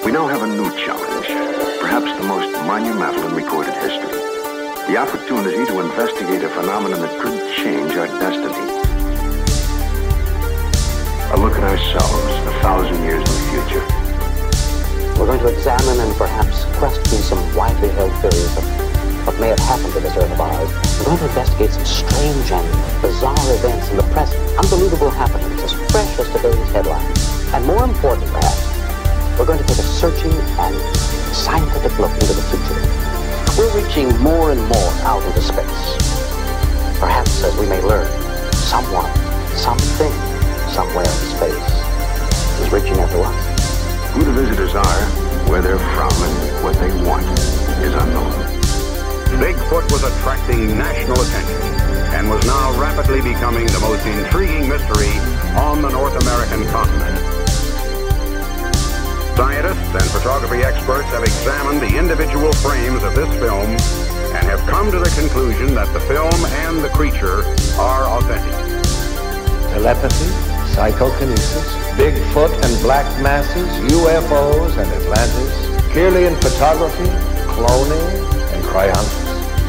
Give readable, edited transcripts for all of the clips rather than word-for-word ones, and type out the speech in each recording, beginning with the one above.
We now have a new challenge, perhaps the most monumental in recorded history. The opportunity to investigate a phenomenon that could change our destiny. A look at ourselves 1,000 years in the future. We're going to examine and perhaps question some widely held theories of what may have happened to this Earth of ours. We're going to investigate some strange and bizarre events in the present, unbelievable happenings as fresh as today's headlines. And more important, perhaps, we're going to take a searching and scientific look into the future. We're reaching more and more out into space. Perhaps, as we may learn, someone, something, somewhere in space is reaching out to us. Who the visitors are, where they're from, and what they want is unknown. Bigfoot was attracting national attention and was now rapidly becoming the most intriguing mystery on the North American continent. Scientists and photography experts have examined the individual frames of this film and have come to the conclusion that the film and the creature are authentic. Telepathy, psychokinesis, Bigfoot and black masses, UFOs and Atlantis, Kirlian photography, cloning, and cryonics.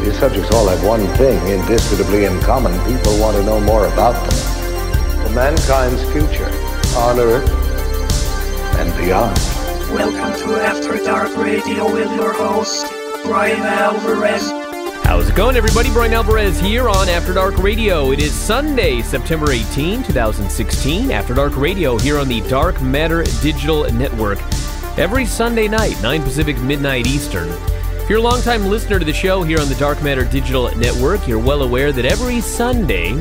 These subjects all have one thing indisputably in common. People want to know more about them. For mankind's future, on Earth and beyond. Welcome to After Dark Radio with your host, Brian Alvarez. How's it going, everybody? Brian Alvarez here on After Dark Radio. It is Sunday, September 18, 2016. After Dark Radio here on the Dark Matter Digital Network. Every Sunday night, 9 Pacific, midnight Eastern. If you're a longtime listener to the show here on the Dark Matter Digital Network, you're well aware that every Sunday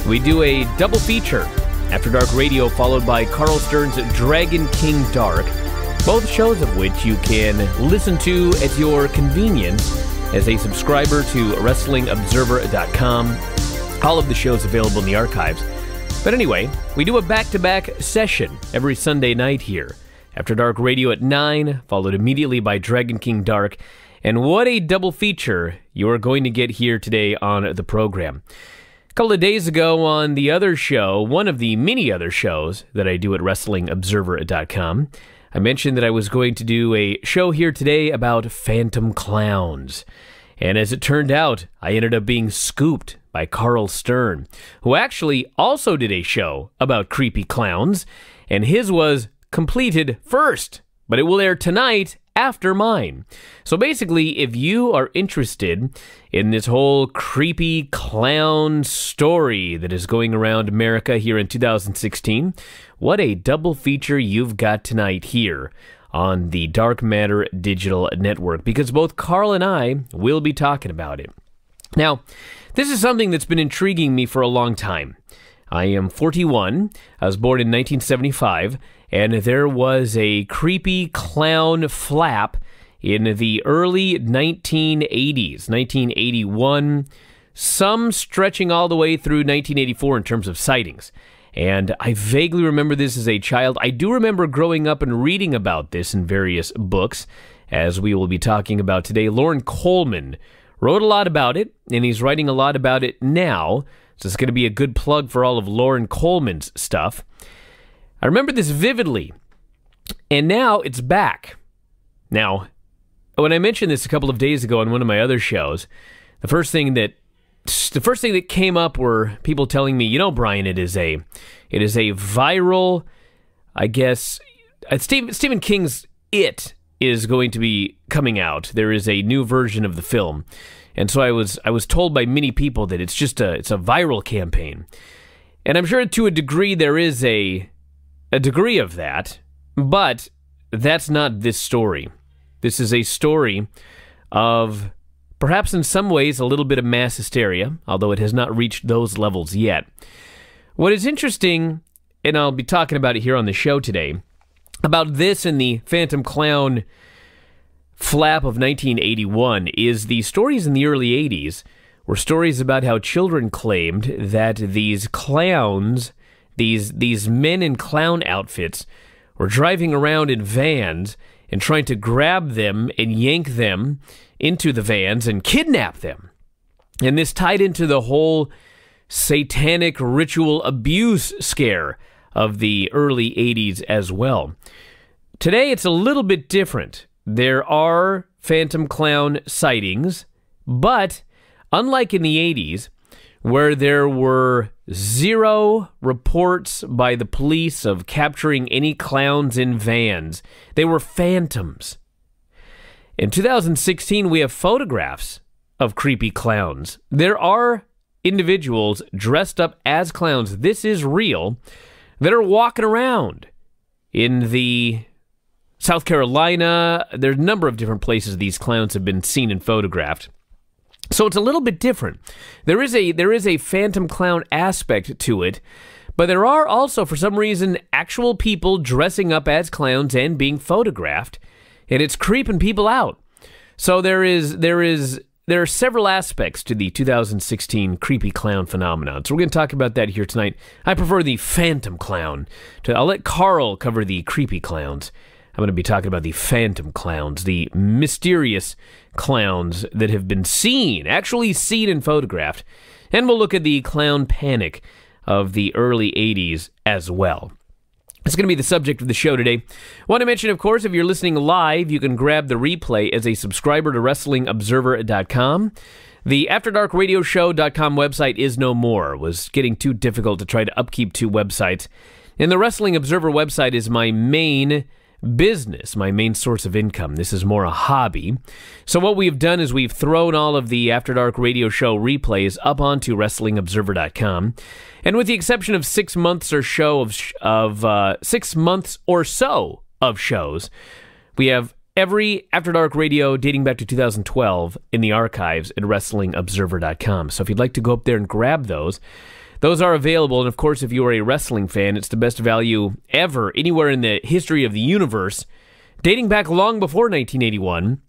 we do a double feature. After Dark Radio followed by Carl Stern's Dragon King Dark, both shows of which you can listen to at your convenience as a subscriber to WrestlingObserver.com. All of the shows available in the archives. But anyway, we do a back-to-back session every Sunday night here. After Dark Radio at 9, followed immediately by Dragon King Dark. And what a double feature you're going to get here today on the program. A couple of days ago on the other show, one of the many other shows that I do at WrestlingObserver.com, I mentioned that I was going to do a show here today about phantom clowns. And as it turned out, I ended up being scooped by Carl Stern, who actually also did a show about creepy clowns, and his was completed first, but it will air tonight after mine. So basically, if you are interested in this whole creepy clown story that is going around America here in 2016, what a double feature you've got tonight here on the Dark Matter Digital Network, because both Carl and I will be talking about it. Now, this is something that's been intriguing me for a long time. I am 41. I was born in 1975, and there was a creepy clown flap in the early 1980s, 1981, some stretching all the way through 1984 in terms of sightings. And I vaguely remember this as a child. I do remember growing up and reading about this in various books, as we will be talking about today. Loren Coleman wrote a lot about it, and he's writing a lot about it now. So it's going to be a good plug for all of Loren Coleman's stuff. I remember this vividly, and now it's back. Now, when I mentioned this a couple of days ago on one of my other shows, the first thing that came up were people telling me, you know, Brian, it is a viral, I guess, Stephen King's It is going to be coming out. There is a new version of the film. And so I was told by many people that it's a viral campaign. And I'm sure to a degree there is a degree of that, but that's not this story. This is a story of perhaps in some ways a little bit of mass hysteria, although it has not reached those levels yet. What is interesting, and I'll be talking about it here on the show today, about this and the Phantom Clown flap of 1981 is the stories in the early 80s were stories about how children claimed that these clowns, these men in clown outfits, were driving around in vans and trying to grab them and yank them into the vans and kidnap them. And this tied into the whole satanic ritual abuse scare of the early 80s as well. today it's a little bit different. There are phantom clown sightings, but unlike in the 80s, where there were 0 reports by the police of capturing any clowns in vans, they were phantoms. In 2016, we have photographs of creepy clowns. There are individuals dressed up as clowns, this is real, that are walking around in the South Carolina. There's a number of different places these clowns have been seen and photographed. So it's a little bit different. There is a phantom clown aspect to it, but there are also, for some reason, actual people dressing up as clowns and being photographed, and it's creeping people out. So there are several aspects to the 2016 creepy clown phenomenon. So we're going to talk about that here tonight. I prefer the phantom clown. I'll let Carl cover the creepy clowns. I'm going to be talking about the phantom clowns, the mysterious clowns that have been actually seen and photographed. And we'll look at the clown panic of the early 80s as well. It's going to be the subject of the show today. I want to mention, of course, if you're listening live, you can grab the replay as a subscriber to WrestlingObserver.com. The AfterDarkRadioShow.com website is no more. It was getting too difficult to try to upkeep 2 websites. And the Wrestling Observer website is my main business, my main source of income. This is more a hobby. So what we've done is we've thrown all of the After Dark Radio Show replays up onto WrestlingObserver.com. And with the exception of 6 months or so of shows, we have every After Dark Radio dating back to 2012 in the archives at WrestlingObserver.com. So if you'd like to go up there and grab those are available. And of course, if you are a wrestling fan, it's the best value ever anywhere in the history of the universe, dating back long before 1981,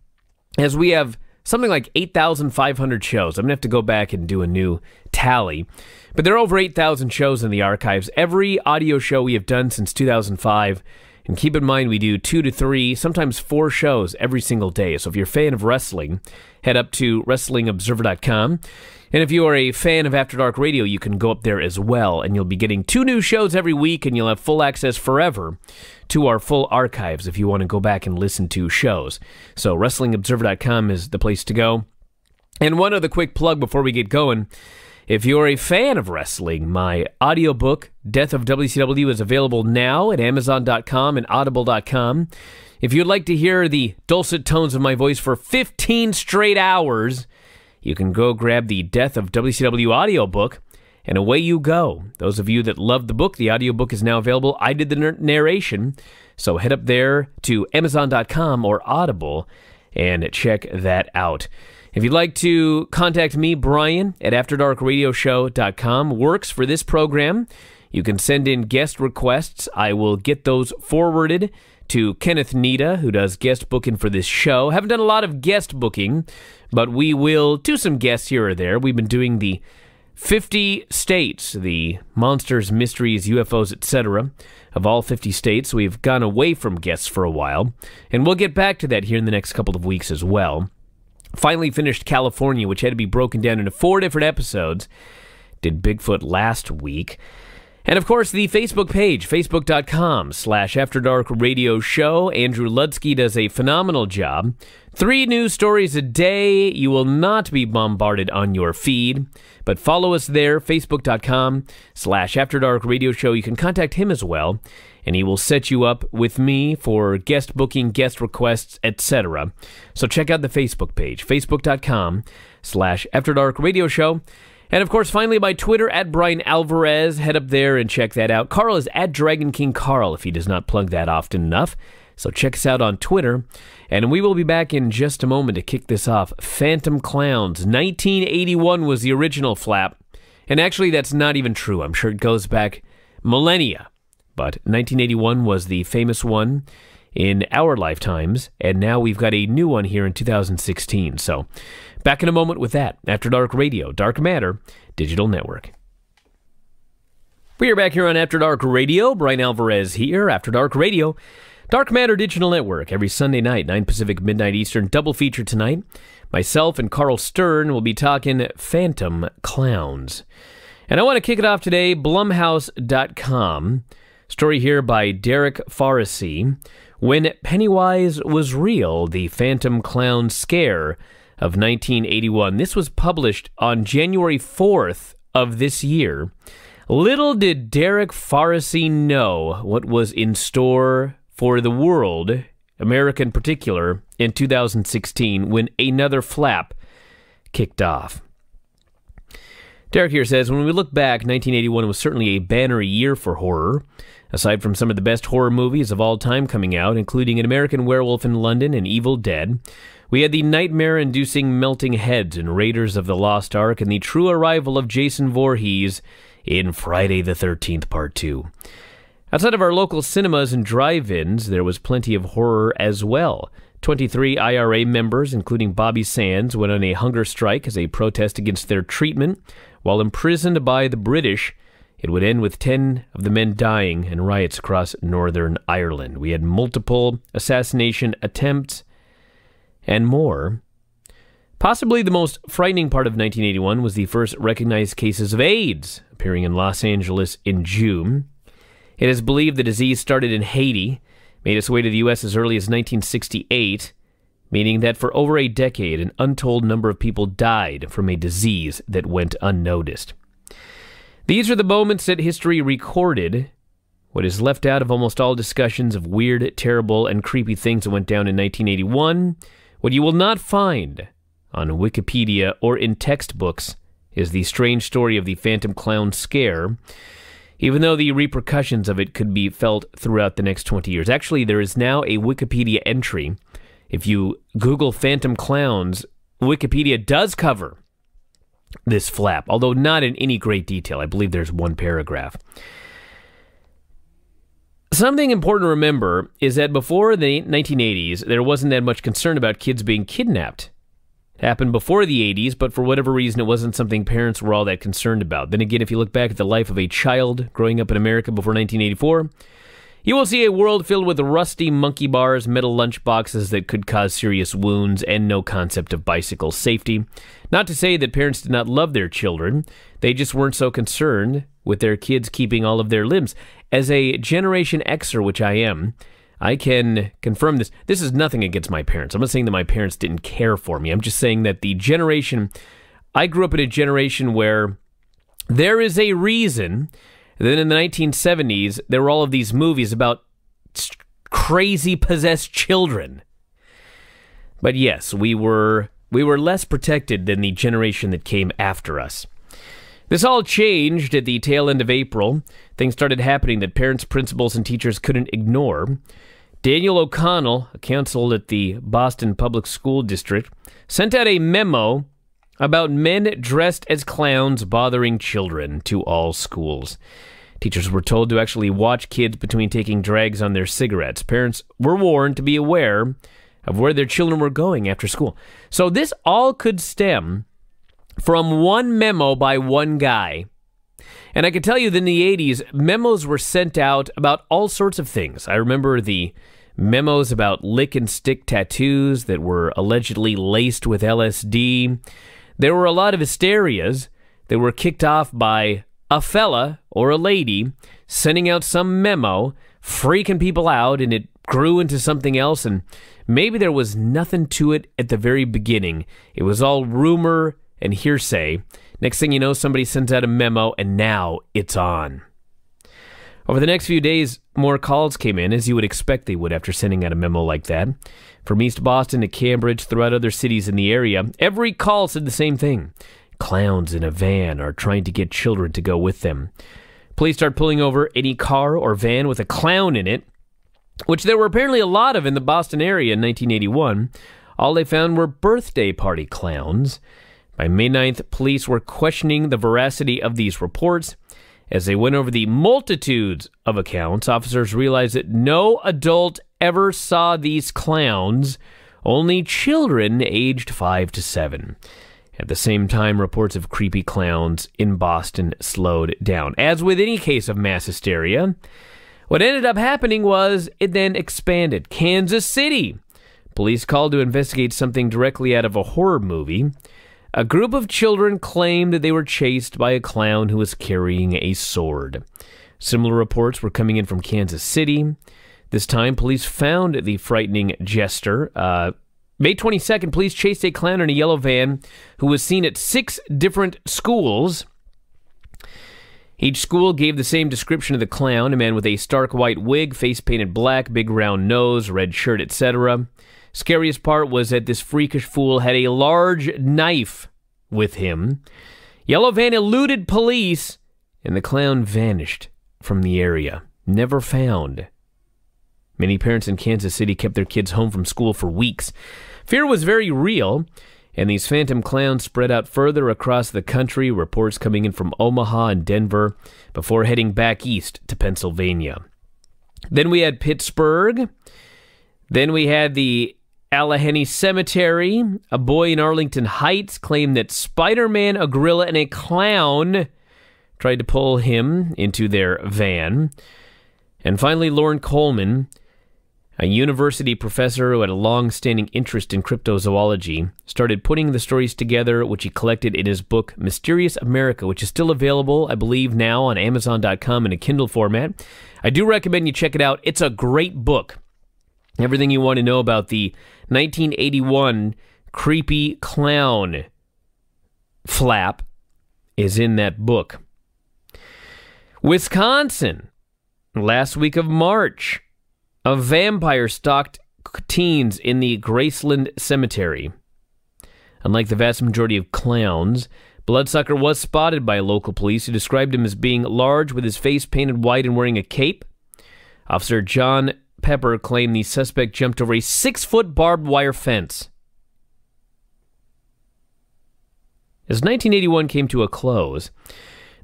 as we have something like 8,500 shows. I'm going to have to go back and do a new tally. But there are over 8,000 shows in the archives. Every audio show we have done since 2005. And keep in mind, we do 2 to 3, sometimes 4 shows every single day. So if you're a fan of wrestling, head up to WrestlingObserver.com. And if you are a fan of After Dark Radio, you can go up there as well, and you'll be getting 2 new shows every week, and you'll have full access forever to our full archives if you want to go back and listen to shows. So WrestlingObserver.com is the place to go. And one other quick plug before we get going. If you're a fan of wrestling, my audiobook, Death of WCW, is available now at Amazon.com and Audible.com. If you'd like to hear the dulcet tones of my voice for 15 straight hours, you can go grab the Death of WCW audiobook, and away you go. Those of you that love the book, the audiobook is now available. I did the narration, so head up there to Amazon.com or Audible and check that out. If you'd like to contact me, Brian, at AfterDarkRadioShow.com, works for this program. You can send in guest requests. I will get those forwarded to Kenneth Nita, who does guest booking for this show. Haven't done a lot of guest booking, but we will do some guests here or there. We've been doing the 50 states, the monsters, mysteries, UFOs, etc., of all 50 states. We've gone away from guests for a while, and we'll get back to that here in the next couple of weeks as well. Finally finished California, which had to be broken down into 4 different episodes. Did Bigfoot last week. And of course, the Facebook page, facebook.com/AfterDarkRadioShow. Andrew Ludsky does a phenomenal job. 3 news stories a day. You will not be bombarded on your feed, but follow us there, facebook.com/AfterDarkRadioShow. You can contact him as well, and he will set you up with me for guest booking, guest requests, etc. So check out the Facebook page, facebook.com/AfterDarkRadioShow. And of course, finally, my Twitter, at Brian Alvarez. Head up there and check that out. Carl is at Dragon King Carl, if he does not plug that often enough. So check us out on Twitter. And we will be back in just a moment to kick this off. Phantom Clowns. 1981 was the original flap. And actually, that's not even true. I'm sure it goes back millennia. But 1981 was the famous one in our lifetimes. And now we've got a new one here in 2016. So back in a moment with that. After Dark Radio, Dark Matter, Digital Network. We are back here on After Dark Radio. Brian Alvarez here, After Dark Radio, Dark Matter Digital Network. Every Sunday night, 9 Pacific, midnight Eastern. Double feature tonight. Myself and Carl Stern will be talking Phantom Clowns. And I want to kick it off today, Blumhouse.com. Story here by Derek Faracy. When Pennywise Was Real, the Phantom Clown Scare of 1981. This was published on January 4th of this year. Little did Derek Faracy know what was in store for the world, America in particular, in 2016 when another flap kicked off. Derek here says, when we look back, 1981 was certainly a banner year for horror. Aside from some of the best horror movies of all time coming out, including An American Werewolf in London and Evil Dead, we had the nightmare-inducing Melting Heads in Raiders of the Lost Ark and the true arrival of Jason Voorhees in Friday the 13th Part 2. Outside of our local cinemas and drive-ins, there was plenty of horror as well. 23 IRA members, including Bobby Sands, went on a hunger strike as a protest against their treatment while imprisoned by the British. It would end with 10 of the men dying in riots across Northern Ireland. We had multiple assassination attempts and more. Possibly the most frightening part of 1981 was the first recognized cases of AIDS appearing in Los Angeles in June. It is believed the disease started in Haiti, made its way to the U.S. as early as 1968, meaning that for over a decade, an untold number of people died from a disease that went unnoticed. These are the moments that history recorded. What is left out of almost all discussions of weird, terrible, and creepy things that went down in 1981, what you will not find on Wikipedia or in textbooks, is the strange story of the Phantom Clown Scare, even though the repercussions of it could be felt throughout the next 20 years. Actually, there is now a Wikipedia entry. If you Google Phantom Clowns, Wikipedia does cover this flap, although not in any great detail. I believe there's one paragraph. Something important to remember is that before the 1980s, there wasn't that much concern about kids being kidnapped. It happened before the 80s, but for whatever reason, it wasn't something parents were all that concerned about. Then again, if you look back at the life of a child growing up in America before 1984, you will see a world filled with rusty monkey bars, metal lunchboxes that could cause serious wounds, and no concept of bicycle safety. Not to say that parents did not love their children, they just weren't so concerned with their kids keeping all of their limbs. As a Generation Xer, which I am, I can confirm this. This is nothing against my parents. I'm not saying that my parents didn't care for me. I'm just saying that I grew up in a generation where there is a reason that in the 1970s, there were all of these movies about crazy possessed children. But yes, we were less protected than the generation that came after us. This all changed at the tail end of April. Things started happening that parents, principals, and teachers couldn't ignore. Daniel O'Connell, a counsel at the Boston Public School District, sent out a memo about men dressed as clowns bothering children to all schools. Teachers were told to actually watch kids between taking drags on their cigarettes. Parents were warned to be aware of where their children were going after school. So this all could stem from one memo by one guy. And I can tell you that in the 80s, memos were sent out about all sorts of things. I remember the memos about lick and stick tattoos that were allegedly laced with LSD. There were a lot of hysterias that were kicked off by a fella or a lady sending out some memo, freaking people out, and it grew into something else, and maybe there was nothing to it at the very beginning. It was all rumor and hearsay. Next thing you know, somebody sends out a memo, and now it's on. Over the next few days, more calls came in, as you would expect they would after sending out a memo like that. From East Boston to Cambridge, throughout other cities in the area, every call said the same thing. Clowns in a van are trying to get children to go with them. Police start pulling over any car or van with a clown in it, which there were apparently a lot of in the Boston area in 1981. All they found were birthday party clowns. By May 9th, police were questioning the veracity of these reports. As they went over the multitudes of accounts, officers realized that no adult ever saw these clowns, only children aged 5 to 7. At the same time, reports of creepy clowns in Boston slowed down. As with any case of mass hysteria, what ended up happening was it then expanded. Kansas City. Police called to investigate something directly out of a horror movie. A group of children claimed that they were chased by a clown who was carrying a sword. Similar reports were coming in from Kansas City. This time, police found the frightening jester. May 22nd, police chased a clown in a yellow van who was seen at 6 different schools. Each school gave the same description of the clown, a man with a stark white wig, face painted black, big round nose, red shirt, etc. Scariest part was that this freakish fool had a large knife with him. Yellow van eluded police, and the clown vanished from the area. Never found. Many parents in Kansas City kept their kids home from school for weeks. Fear was very real, and these phantom clowns spread out further across the country, reports coming in from Omaha and Denver, before heading back east to Pennsylvania. Then we had Pittsburgh. Then we had the Allegheny Cemetery. A boy in Arlington Heights claimed that Spider-Man, a gorilla, and a clown tried to pull him into their van. And finally, Loren Coleman, a university professor who had a long-standing interest in cryptozoology, started putting the stories together, which he collected in his book, Mysterious America, which is still available, I believe, now on Amazon.com in a Kindle format. I do recommend you check it out. It's a great book. Everything you want to know about the 1981 creepy clown flap is in that book. Wisconsin, last week of March, a vampire stalked teens in the Graceland Cemetery. Unlike the vast majority of clowns, Bloodsucker was spotted by local police who described him as being large with his face painted white and wearing a cape. Officer John Pepper claimed the suspect jumped over a 6-foot barbed wire fence. As 1981 came to a close,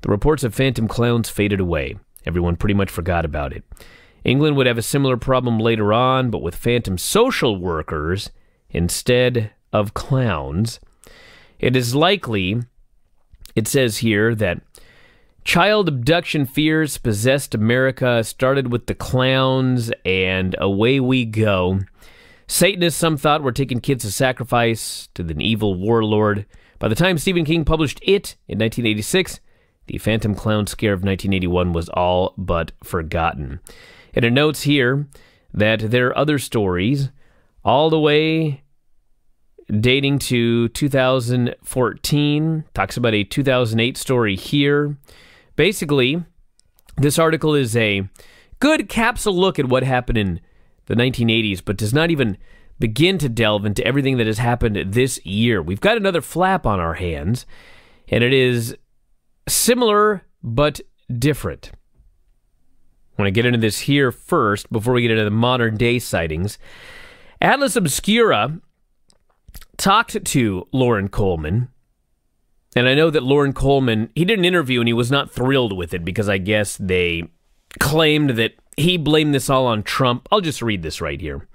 the reports of phantom clowns faded away. Everyone pretty much forgot about it. England would have a similar problem later on, but with phantom social workers instead of clowns. It is likely, it says here, that child abduction fears possessed America, started with the clowns, and away we go. Satanists, some thought, were taking kids to sacrifice to the evil warlord. By the time Stephen King published It in 1986, the Phantom Clown Scare of 1981 was all but forgotten. And it notes here that there are other stories all the way dating to 2014. Talks about a 2008 story here. Basically, this article is a good capsule look at what happened in the 1980s, but does not even begin to delve into everything that has happened this year. We've got another flap on our hands, and it is similar but different. I want to get into this here first before we get into the modern day sightings. Atlas Obscura talked to Loren Coleman, and I know that Loren Coleman, he did an interview and he was not thrilled with it because I guess they claimed that he blamed this all on Trump. I'll just read this right here.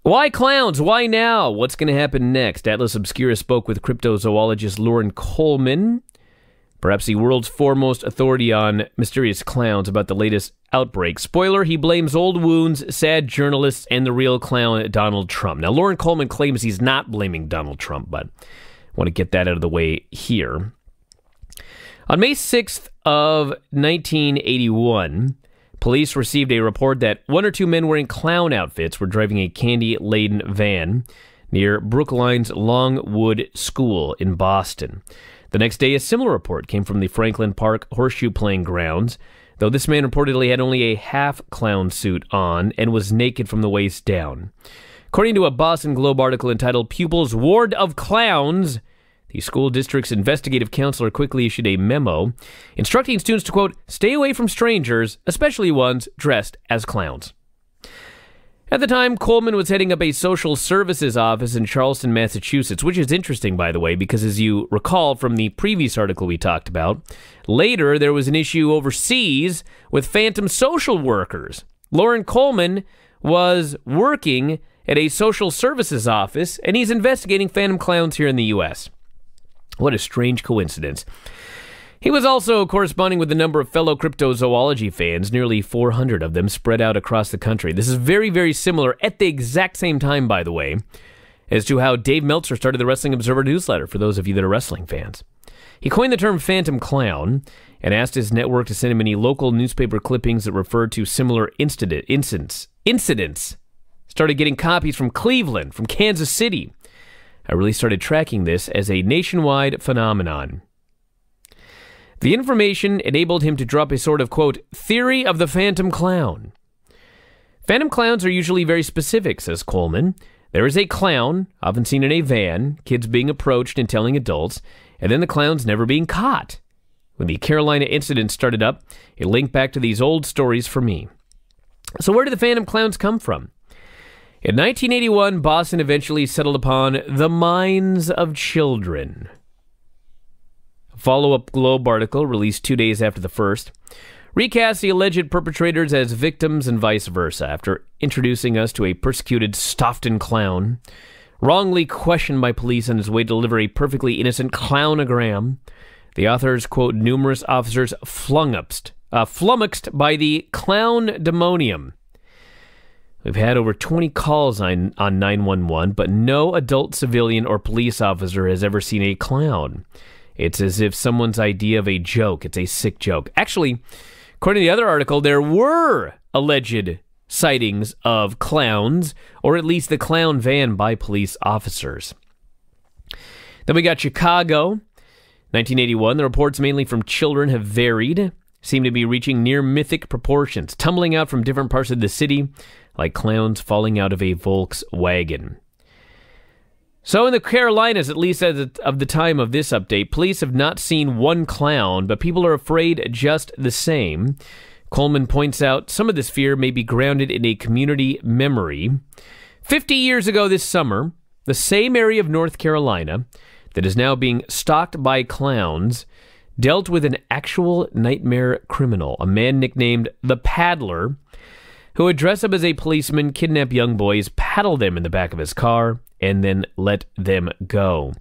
Why clowns? Why now? What's going to happen next? Atlas Obscura spoke with cryptozoologist Loren Coleman, perhaps the world's foremost authority on mysterious clowns, about the latest outbreak. Spoiler, he blames old wounds, sad journalists, and the real clown, Donald Trump. Now, Loren Coleman claims he's not blaming Donald Trump, but I want to get that out of the way here. On May 6th of 1981, police received a report that 1 or 2 men wearing clown outfits were driving a candy-laden van near Brookline's Longwood School in Boston. The next day, a similar report came from the Franklin Park Horseshoe Playing Grounds, though this man reportedly had only a half-clown suit on and was naked from the waist down. According to a Boston Globe article entitled Pupils Ward of Clowns, the school district's investigative counselor quickly issued a memo instructing students to, quote, stay away from strangers, especially ones dressed as clowns. At the time, Coleman was heading up a social services office in Charleston, Massachusetts, which is interesting, by the way, because as you recall from the previous article we talked about, later there was an issue overseas with phantom social workers. Loren Coleman was working at a social services office, and he's investigating phantom clowns here in the U.S. What a strange coincidence. He was also corresponding with a number of fellow cryptozoology fans, nearly 400 of them spread out across the country. This is very, very similar, at the exact same time, by the way, as to how Dave Meltzer started the Wrestling Observer newsletter, for those of you that are wrestling fans. He coined the term phantom clown, and asked his network to send him any local newspaper clippings that referred to similar incidents. Started getting copies from Cleveland, from Kansas City. I really started tracking this as a nationwide phenomenon. The information enabled him to drop a sort of, quote, theory of the phantom clown. Phantom clowns are usually very specific, says Coleman. There is a clown, often seen in a van, kids being approached and telling adults, and then the clown's never being caught. When the Carolina incident started up, it linked back to these old stories for me. So where did the phantom clowns come from? In 1981, Boston eventually settled upon the minds of children. A follow-up Globe article, released 2 days after the first, recasts the alleged perpetrators as victims and vice versa, after introducing us to a persecuted Stoughton clown, wrongly questioned by police on his way to deliver a perfectly innocent clownogram. The authors quote numerous officers flummoxed by the clown demonium. We've had over 20 calls on 911, but no adult civilian or police officer has ever seen a clown. It's as if someone's idea of a joke. It's a sick joke. Actually, according to the other article, there were alleged sightings of clowns, or at least the clown van by police officers. Then we got Chicago. 1981, the reports mainly from children have varied, seem to be reaching near mythic proportions, tumbling out from different parts of the city, like clowns falling out of a Volkswagen. So in the Carolinas, at least as of the time of this update, police have not seen one clown, but people are afraid just the same. Coleman points out some of this fear may be grounded in a community memory. 50 years ago this summer, the same area of North Carolina that is now being stalked by clowns dealt with an actual nightmare criminal, a man nicknamed the Paddler, who would dress up as a policeman, kidnap young boys, paddle them in the back of his car, and then let them go.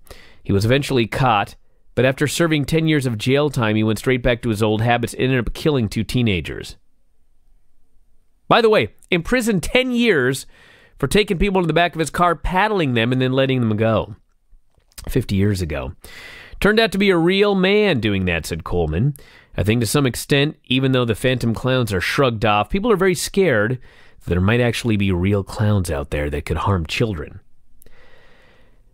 He was eventually caught, but after serving 10 years of jail time, he went straight back to his old habits and ended up killing 2 teenagers. By the way, imprisoned 10 years for taking people in the back of his car, paddling them, and then letting them go. 50 years ago. Turned out to be a real man doing that, said Coleman. I think to some extent, even though the phantom clowns are shrugged off, people are very scared that there might actually be real clowns out there that could harm children.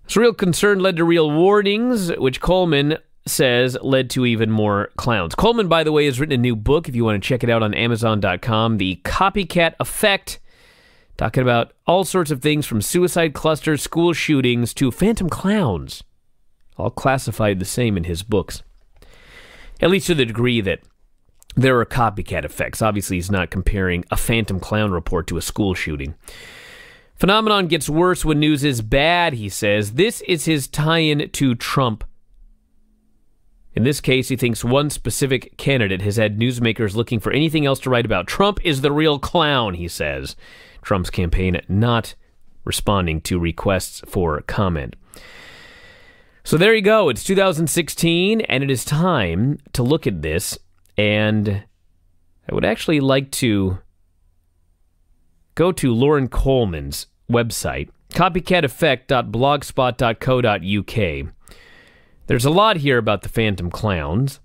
This real concern led to real warnings, which Coleman says led to even more clowns. Coleman, by the way, has written a new book, if you want to check it out on Amazon.com, The Copycat Effect, talking about all sorts of things from suicide clusters, school shootings, to phantom clowns, all classified the same in his books. At least to the degree that there are copycat effects. Obviously, he's not comparing a phantom clown report to a school shooting. Phenomenon gets worse when news is bad, he says. This is his tie-in to Trump. In this case, he thinks one specific candidate has had newsmakers looking for anything else to write about. Trump is the real clown, he says. Trump's campaign not responding to requests for comment. So there you go. It's 2016, and it is time to look at this. And I would actually like to go to Lauren Coleman's website, copycateffect.blogspot.co.uk. There's a lot here about the phantom clowns,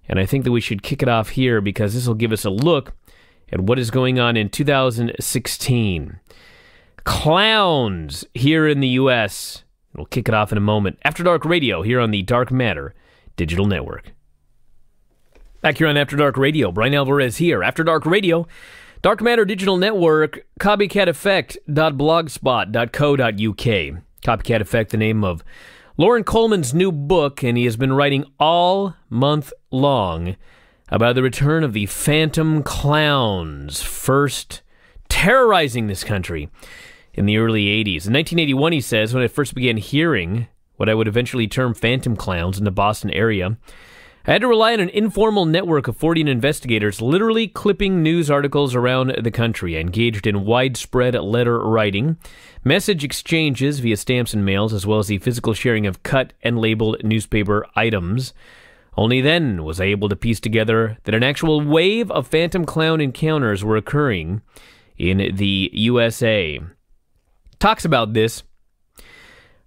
and I think that we should kick it off here because this will give us a look at what is going on in 2016. Clowns here in the U.S. We'll kick it off in a moment. After Dark Radio here on the Dark Matter Digital Network. Back here on After Dark Radio, Brian Alvarez here. After Dark Radio, Dark Matter Digital Network, copycateffect.blogspot.co.uk. Copycat Effect, the name of Lauren Coleman's new book, and he has been writing all month long about the return of the phantom clowns, first terrorizing this country in the early 80s. In 1981, he says, when I first began hearing what I would eventually term phantom clowns in the Boston area, I had to rely on an informal network of 40 investigators literally clipping news articles around the country. I engaged in widespread letter writing, message exchanges via stamps and mails, as well as the physical sharing of cut and labeled newspaper items. Only then was I able to piece together that an actual wave of phantom clown encounters were occurring in the USA. Talks about this.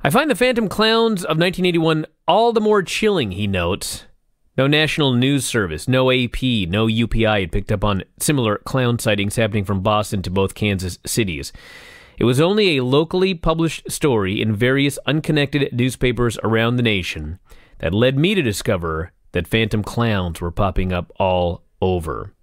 I find the phantom clowns of 1981 all the more chilling, he notes. No national news service, no AP, no UPI had picked up on similar clown sightings happening from Boston to both Kansas cities. It was only a locally published story in various unconnected newspapers around the nation that led me to discover that phantom clowns were popping up all over.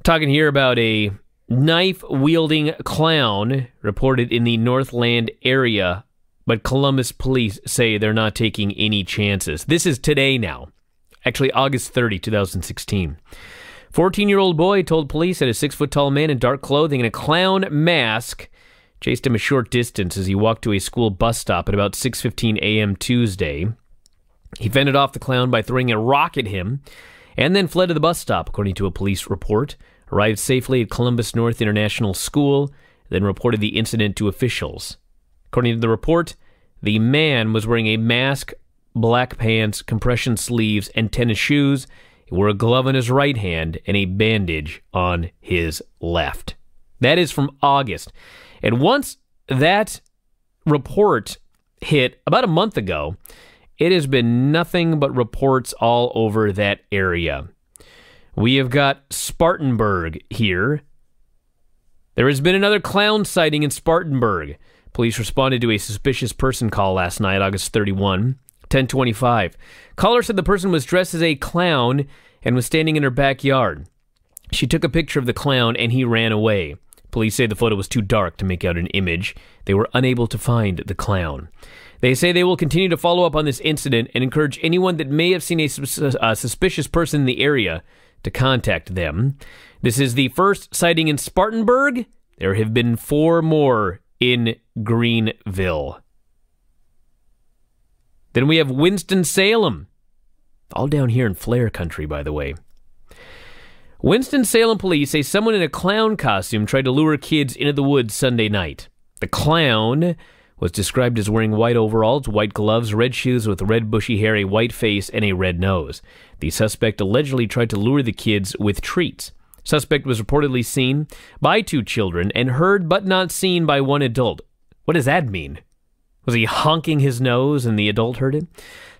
Talking here about a knife-wielding clown reported in the Northland area, but Columbus police say they're not taking any chances. This is today now, actually August 30, 2016. 14-year-old boy told police that a 6-foot-tall man in dark clothing and a clown mask chased him a short distance as he walked to a school bus stop at about 6:15 a.m. Tuesday. He fended off the clown by throwing a rock at him and then fled to the bus stop, according to a police report. Arrived safely at Columbus North International School, then reported the incident to officials. According to the report, the man was wearing a mask, black pants, compression sleeves, and tennis shoes. He wore a glove on his right hand and a bandage on his left. That is from August. And once that report hit about a month ago, it has been nothing but reports all over that area. We have got Spartanburg here. There has been another clown sighting in Spartanburg. Police responded to a suspicious person call last night, August 31, 10:25. Caller said the person was dressed as a clown and was standing in her backyard. She took a picture of the clown and he ran away. Police say the photo was too dark to make out an image. They were unable to find the clown. They say they will continue to follow up on this incident and encourage anyone that may have seen a suspicious person in the area to contact them. This is the first sighting in Spartanburg. There have been 4 more in Greenville. Then we have Winston-Salem. All down here in Flair country, by the way. Winston-Salem police say someone in a clown costume tried to lure kids into the woods Sunday night. The clown was described as wearing white overalls, white gloves, red shoes with red bushy hair, a white face, and a red nose. The suspect allegedly tried to lure the kids with treats. Suspect was reportedly seen by 2 children and heard but not seen by 1 adult. What does that mean? Was he honking his nose and the adult heard him?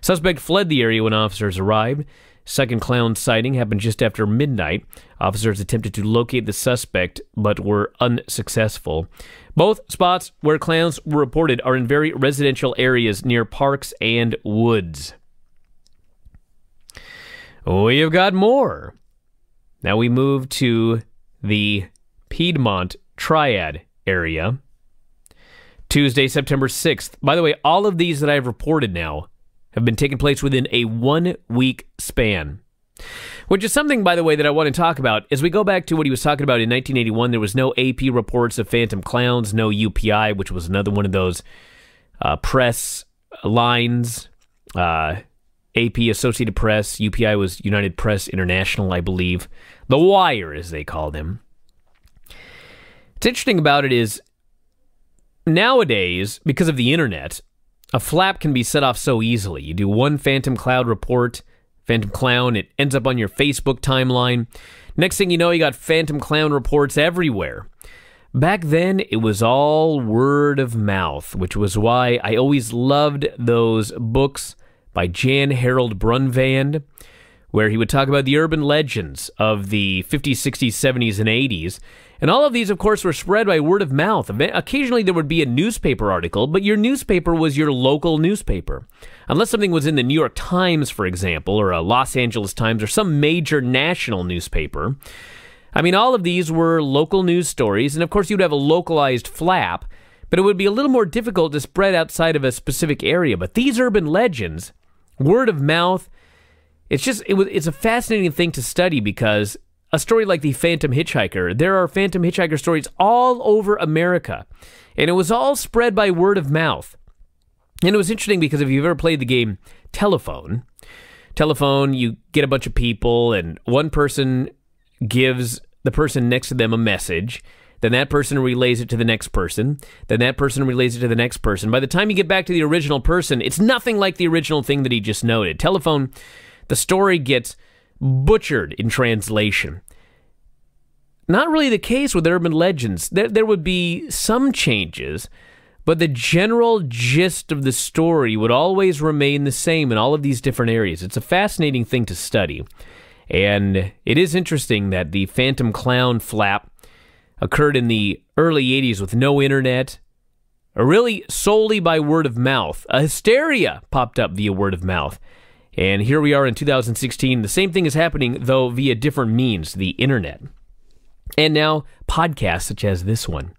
Suspect fled the area when officers arrived. Second clown sighting happened just after midnight. Officers attempted to locate the suspect, but were unsuccessful. Both spots where clowns were reported are in very residential areas near parks and woods. We have got more. Now we move to the Piedmont Triad area. Tuesday, September 6th. By the way, all of these that I've reported now have been taking place within a 1-week span. Which is something, by the way, that I want to talk about. As we go back to what he was talking about in 1981, there was no AP reports of phantom clowns, no UPI, which was another one of those press lines. AP, Associated Press, UPI was United Press International, I believe. The Wire, as they called him. What's interesting about it is, nowadays, because of the internet, a flap can be set off so easily. You do one phantom cloud report, phantom clown, it ends up on your Facebook timeline. Next thing you know, you got phantom clown reports everywhere. Back then, it was all word of mouth, which was why I always loved those books by Jan Harold Brunvand, where he would talk about the urban legends of the 50s, 60s, 70s, and 80s. And all of these, of course, were spread by word of mouth. Occasionally, there would be a newspaper article, but your newspaper was your local newspaper. Unless something was in the New York Times, for example, or a Los Angeles Times, or some major national newspaper. I mean, all of these were local news stories, and of course, you'd have a localized flap, but it would be a little more difficult to spread outside of a specific area. But these urban legends, word of mouth, it's a fascinating thing to study because a story like the Phantom Hitchhiker, there are Phantom Hitchhiker stories all over America, and it was all spread by word of mouth. And it was interesting because if you've ever played the game Telephone, you get a bunch of people, and one person gives the person next to them a message, then that person relays it to the next person, then that person relays it to the next person. By the time you get back to the original person, it's nothing like the original thing that he just noted. Telephone, the story gets butchered in translation. Not really the case with urban legends. There would be some changes, but the general gist of the story would always remain the same in all of these different areas. It's a fascinating thing to study. And it is interesting that the Phantom Clown flap occurred in the early 80s with no internet, or really solely by word of mouth. A hysteria popped up via word of mouth. And here we are in 2016. The same thing is happening, though, via different means, the internet. And now, podcasts such as this one.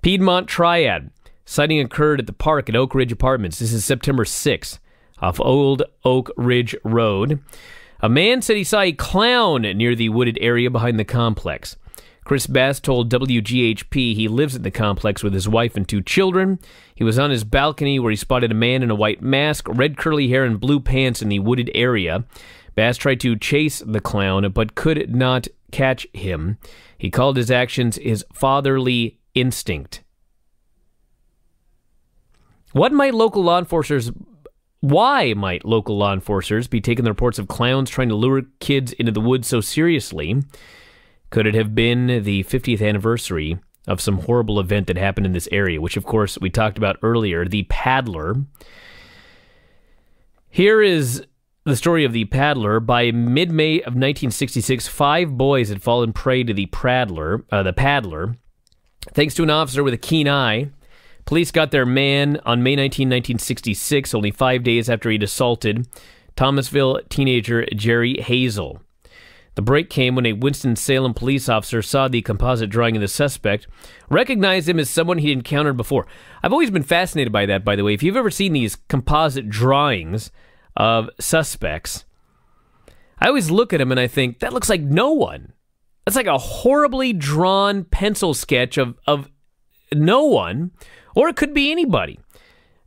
Piedmont Triad. Sighting occurred at the park at Oak Ridge Apartments. This is September 6th, off Old Oak Ridge Road. A man said he saw a clown near the wooded area behind the complex. Chris Bass told WGHP he lives at the complex with his wife and 2 children. He was on his balcony where he spotted a man in a white mask, red curly hair, and blue pants in the wooded area. Bass tried to chase the clown, but could not catch him. He called his actions his fatherly instinct. Why might local law enforcers be taking the reports of clowns trying to lure kids into the woods so seriously? Could it have been the 50th anniversary of some horrible event that happened in this area, which, of course, we talked about earlier, the Paddler? Here is the story of the Paddler. By mid-May of 1966, 5 boys had fallen prey to the Paddler. Thanks to an officer with a keen eye, police got their man on May 19, 1966, only 5 days after he'd assaulted Thomasville teenager Jerry Hazel. The break came when a Winston-Salem police officer saw the composite drawing of the suspect, recognized him as someone he'd encountered before. I've always been fascinated by that, by the way. If you've ever seen these composite drawings of suspects, I always look at them and I think, that looks like no one. That's like a horribly drawn pencil sketch of no one, or it could be anybody.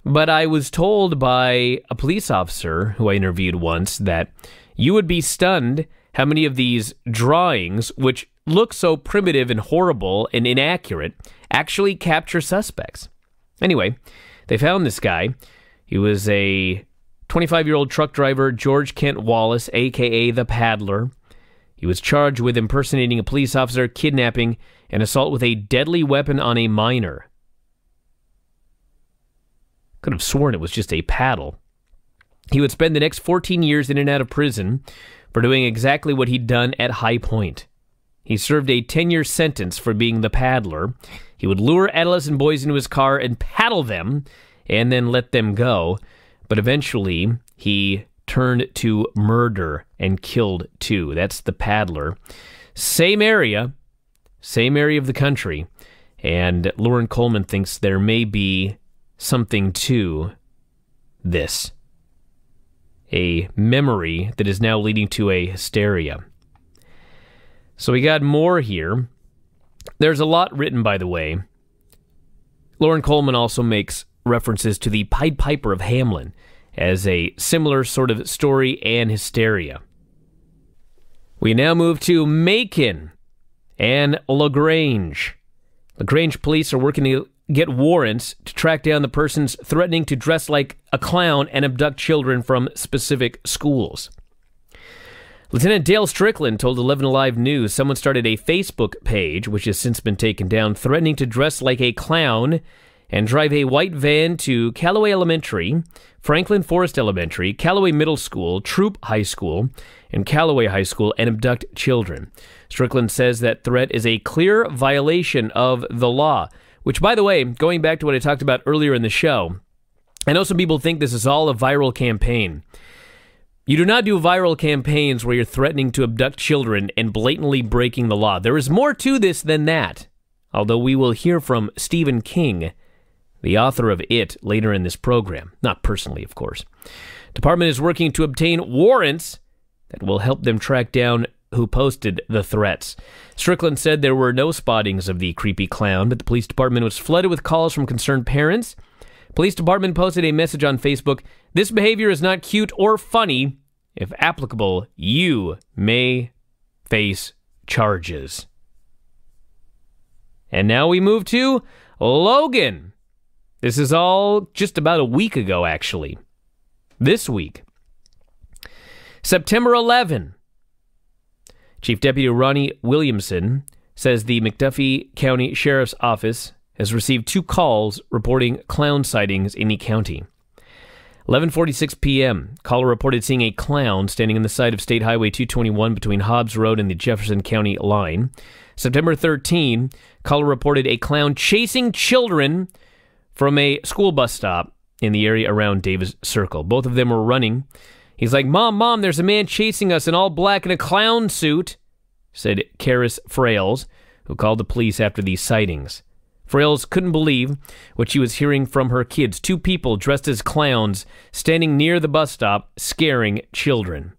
But I was told by a police officer who I interviewed once that you would be stunned how many of these drawings, which look so primitive and horrible and inaccurate, actually capture suspects. Anyway, they found this guy. He was a 25-year-old truck driver, George Kent Wallace, a.k.a. the Paddler. He was charged with impersonating a police officer, kidnapping, and assault with a deadly weapon on a minor. Could have sworn it was just a paddle. He would spend the next 14 years in and out of prison for doing exactly what he'd done at High Point. He served a 10-year sentence for being the Paddler. He would lure adolescent boys into his car and paddle them, and then let them go. But eventually, he turned to murder and killed 2. That's the Paddler. Same area of the country. And Lauren Coleman thinks there may be something to this. A memory that is now leading to a hysteria. So we got more here. There's a lot written, by the way. Lauren Coleman also makes references to the Pied Piper of Hamelin as a similar sort of story and hysteria. We now move to Macon and LaGrange. LaGrange police are working to get warrants to track down the persons threatening to dress like a clown and abduct children from specific schools. Lieutenant Dale Strickland told 11 Alive News someone started a Facebook page, which has since been taken down, threatening to dress like a clown and drive a white van to Callaway Elementary, Franklin Forest Elementary, Callaway Middle School, Troop High School, and Callaway High School and abduct children. Strickland says that threat is a clear violation of the law. Which, by the way, going back to what I talked about earlier in the show, I know some people think this is all a viral campaign. You do not do viral campaigns where you're threatening to abduct children and blatantly breaking the law. There is more to this than that, although we will hear from Stephen King, the author of It, later in this program. Not personally, of course. Department is working to obtain warrants that will help them track down who posted the threats. Strickland said there were no spottings of the creepy clown, but the police department was flooded with calls from concerned parents. Police department posted a message on Facebook, "This behavior is not cute or funny. If applicable, you may face charges." And now we move to Logan. This is all just about a week ago, actually. This week. September 11. Chief Deputy Ronnie Williamson says the McDuffie County Sheriff's Office has received 2 calls reporting clown sightings in the county. 11:46 p.m., caller reported seeing a clown standing on the side of State Highway 221 between Hobbs Road and the Jefferson County line. September 13, caller reported a clown chasing children from a school bus stop in the area around Davis Circle. Both of them were running. He's like, Mom, there's a man chasing us in all black in a clown suit, said Karis Frails, who called the police after these sightings. Frails couldn't believe what she was hearing from her kids. 2 people dressed as clowns standing near the bus stop, scaring children.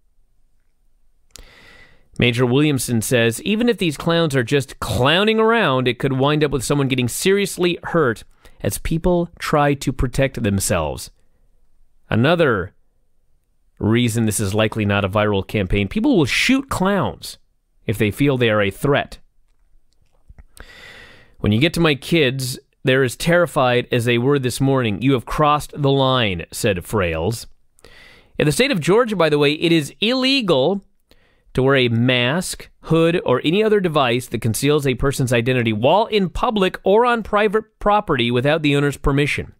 Major Williamson says, even if these clowns are just clowning around, it could wind up with someone getting seriously hurt as people try to protect themselves. Another reason this is likely not a viral campaign, people will shoot clowns if they feel they are a threat. When you get to my kids, they're as terrified as they were this morning. You have crossed the line, said Frails. In the state of Georgia, by the way, it is illegal to wear a mask, hood, or any other device that conceals a person's identity while in public or on private property without the owner's permission.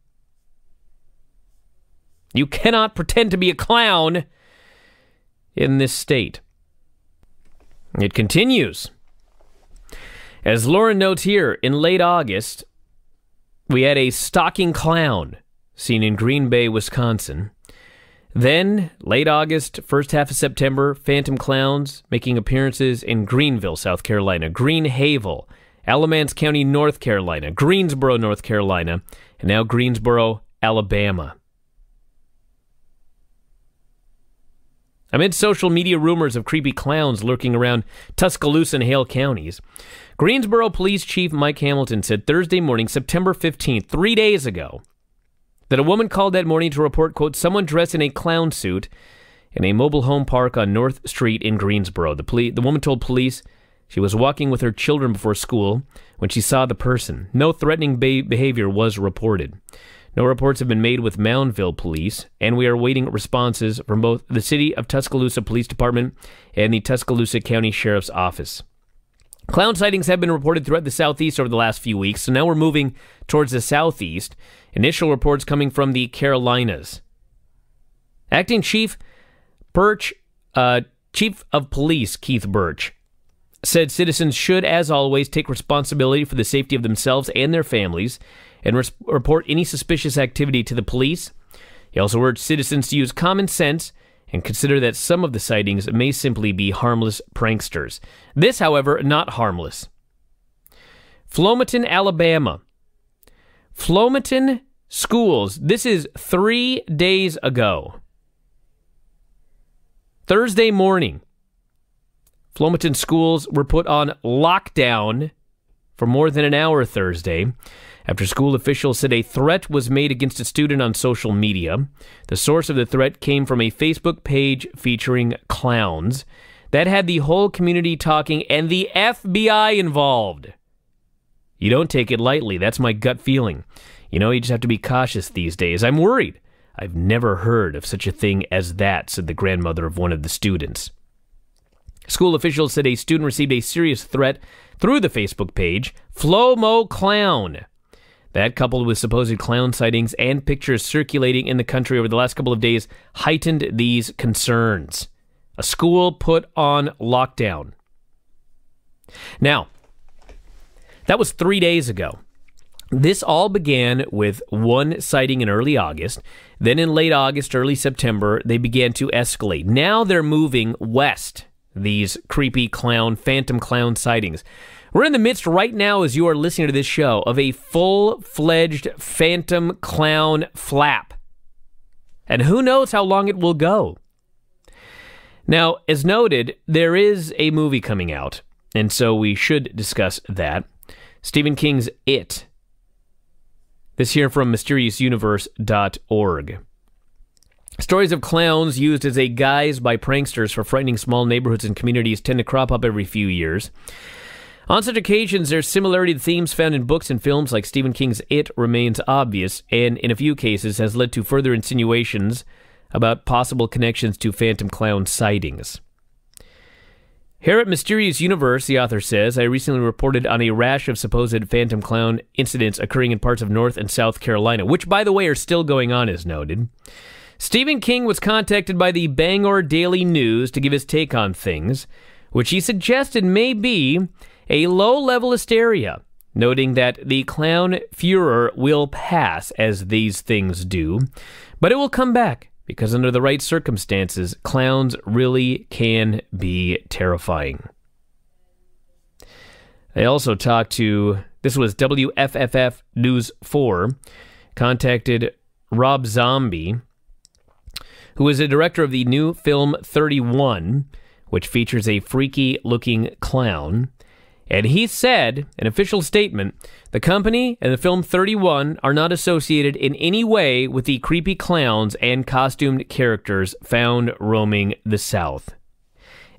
You cannot pretend to be a clown in this state. It continues. As Lauren notes here, in late August, we had a stalking clown seen in Green Bay, Wisconsin. Then, late August, first half of September, phantom clowns making appearances in Greenville, South Carolina, Green Havel, Alamance County, North Carolina, Greensboro, North Carolina, and now Greensboro, Alabama. Amid social media rumors of creepy clowns lurking around Tuscaloosa and Hale counties, Greensboro Police Chief Mike Hamilton said Thursday morning, September 15th, 3 days ago, that a woman called that morning to report, quote, someone dressed in a clown suit in a mobile home park on North Street in Greensboro. The woman told police she was walking with her children before school when she saw the person. No threatening behavior was reported. No reports have been made with Moundville Police, and we are awaiting responses from both the City of Tuscaloosa Police Department and the Tuscaloosa County Sheriff's Office. Clown sightings have been reported throughout the southeast over the last few weeks, so now we're moving towards the southeast. Initial reports coming from the Carolinas. Acting Chief of Police Keith Birch said citizens should, as always, take responsibility for the safety of themselves and their families and report any suspicious activity to the police. He also urged citizens to use common sense and consider that some of the sightings may simply be harmless pranksters. This, however, not harmless. Flomaton, Alabama. Flomaton schools. This is 3 days ago. Thursday morning. Flomaton schools were put on lockdown for more than an hour Thursday after school officials said a threat was made against a student on social media. The source of the threat came from a Facebook page featuring clowns that had the whole community talking and the FBI involved. You don't take it lightly. That's my gut feeling. You know, you just have to be cautious these days. I'm worried. I've never heard of such a thing as that, said the grandmother of one of the students. School officials said a student received a serious threat through the Facebook page, Flomo Clown. That, coupled with supposed clown sightings and pictures circulating in the country over the last couple of days, heightened these concerns. A school put on lockdown. Now, that was 3 days ago. This all began with one sighting in early August. Then in late August, early September, they began to escalate. Now they're moving west, these creepy clown, phantom clown sightings. We're in the midst right now, as you are listening to this show, of a full-fledged phantom clown flap. And who knows how long it will go. Now, as noted, there is a movie coming out, and so we should discuss that. Stephen King's It. This here from MysteriousUniverse.org. Stories of clowns used as a guise by pranksters for frightening small neighborhoods and communities tend to crop up every few years. On such occasions, there's similarity to themes found in books and films like Stephen King's It remains obvious, and in a few cases has led to further insinuations about possible connections to phantom clown sightings. Here at Mysterious Universe, the author says, I recently reported on a rash of supposed phantom clown incidents occurring in parts of North and South Carolina, which, by the way, are still going on, as noted. Stephen King was contacted by the Bangor Daily News to give his take on things, which he suggested may be a low-level hysteria, noting that the clown furor will pass, as these things do, but it will come back, because under the right circumstances, clowns really can be terrifying. They also talked to, this was WFFF News 4, contacted Rob Zombie, who is a director of the new film 31, which features a freaky-looking clown. And he said, an official statement, the company and the film 31 are not associated in any way with the creepy clowns and costumed characters found roaming the South.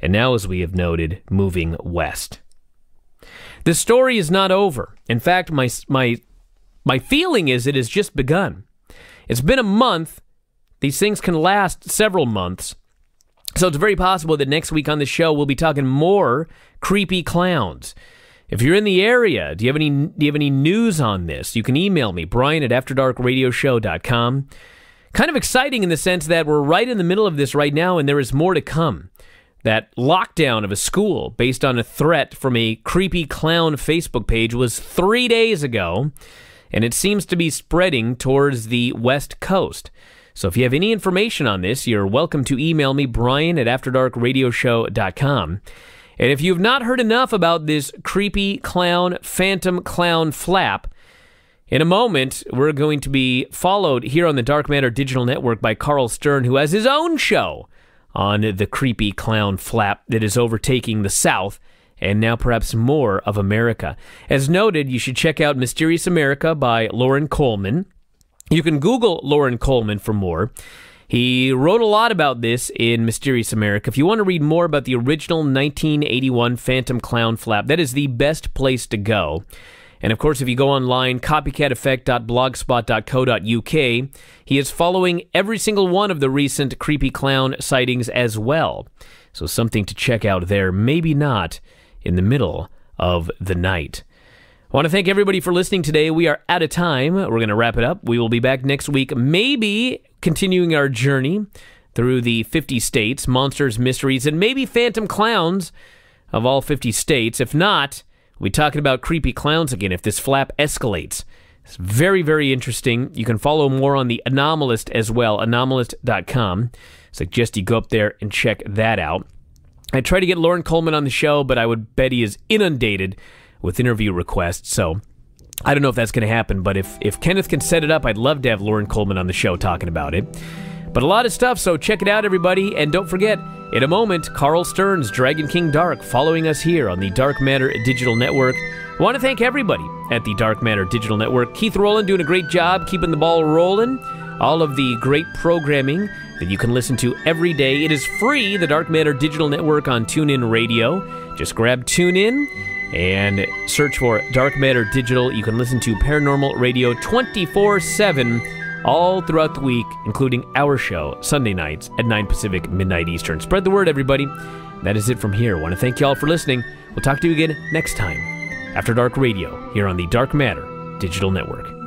And now, as we have noted, moving west. The story is not over. In fact, my feeling is it has just begun. It's been a month. These things can last several months. So it's very possible that next week on the show we'll be talking more creepy clowns. If you're in the area, do you have any news on this? You can email me, Brian@AfterDarkRadioShow.com. Kind of exciting in the sense that we're right in the middle of this right now, and there is more to come. That lockdown of a school based on a threat from a creepy clown Facebook page was 3 days ago, and it seems to be spreading towards the West Coast. So if you have any information on this, you're welcome to email me, Brian@AfterDarkRadioShow.com. And if you've not heard enough about this creepy clown, phantom clown flap, in a moment, we're going to be followed here on the Dark Matter Digital Network by Carl Stern, who has his own show on the creepy clown flap that is overtaking the South and now perhaps more of America. As noted, you should check out Mysterious America by Loren Coleman. You can Google Loren Coleman for more. He wrote a lot about this in Mysterious America. If you want to read more about the original 1981 Phantom Clown Flap, that is the best place to go. And of course, if you go online, copycateffect.blogspot.co.uk, he is following every single one of the recent creepy clown sightings as well. So something to check out there, maybe not in the middle of the night. I want to thank everybody for listening today. We are out of time. We're going to wrap it up. We will be back next week, maybe continuing our journey through the 50 states, monsters, mysteries, and maybe phantom clowns of all 50 states. If not, we'll be talking about creepy clowns again if this flap escalates. It's very, very interesting. You can follow more on the Anomalist as well, anomalist.com. Suggest you go up there and check that out. I tried to get Loren Coleman on the show, but I would bet he is inundated with interview requests, so I don't know if that's going to happen, but if Kenneth can set it up, I'd love to have Loren Coleman on the show talking about it. But a lot of stuff, so check it out, everybody, and don't forget, in a moment, Carl Stern's Dragon King Dark following us here on the Dark Matter Digital Network. I want to thank everybody at the Dark Matter Digital Network. Keith Rowland doing a great job keeping the ball rolling. All of the great programming that you can listen to every day. It is free, the Dark Matter Digital Network on TuneIn Radio. Just grab TuneIn and search for Dark Matter Digital. You can listen to Paranormal Radio 24/7 all throughout the week, including our show, Sunday nights at 9 Pacific, midnight Eastern. Spread the word, everybody. That is it from here. I want to thank you all for listening. We'll talk to you again next time, After Dark Radio, here on the Dark Matter Digital Network.